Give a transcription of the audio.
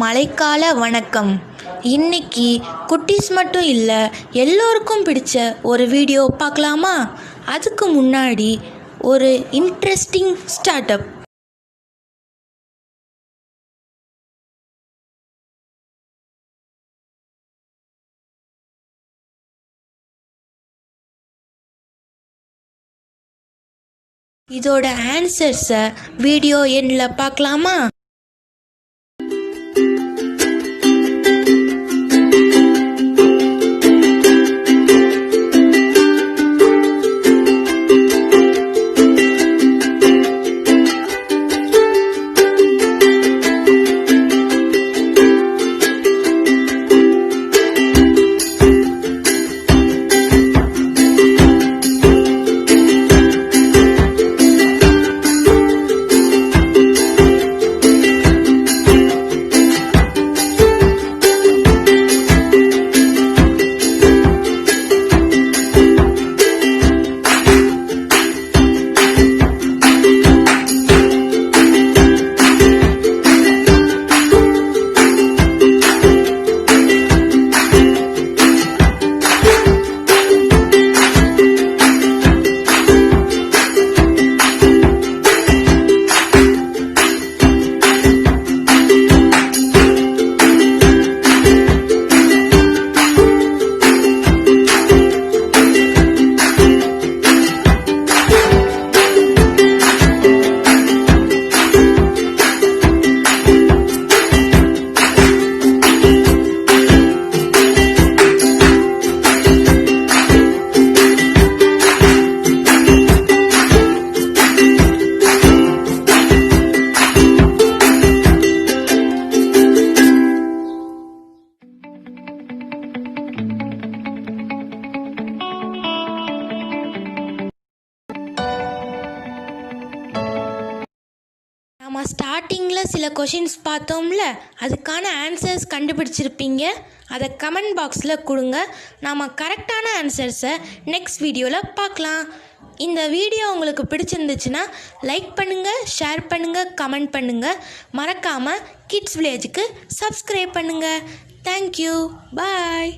மழைக்கால வணக்கம். இன்னைக்கு குட்டீஸ் மட்டும் இல்லை, எல்லோருக்கும் பிடிச்ச ஒரு வீடியோ பார்க்கலாமா? அதுக்கு முன்னாடி ஒரு இன்ட்ரெஸ்டிங் ஸ்டார்ட் அப். இதோட ஆன்சர்ஸை வீடியோ எண்ணில் பார்க்கலாமா? நம்ம ஸ்டார்டிங்கில் சில கொஷின்ஸ் பார்த்தோம்ல, அதுக்கான ஆன்சர்ஸ் கண்டுபிடிச்சிருப்பீங்க. அதை கமெண்ட் பாக்ஸில் கொடுங்க. நாம் கரெக்டான ஆன்சர்ஸை நெக்ஸ்ட் வீடியோவில் பார்க்கலாம். இந்த வீடியோ உங்களுக்கு பிடிச்சிருந்துச்சுன்னா லைக் பண்ணுங்கள், ஷேர் பண்ணுங்கள், கமெண்ட் பண்ணுங்கள். மறக்காமல் கிட்ஸ் வில்லேஜுக்கு சப்ஸ்கிரைப் பண்ணுங்கள். தேங்க்யூ, பாய்.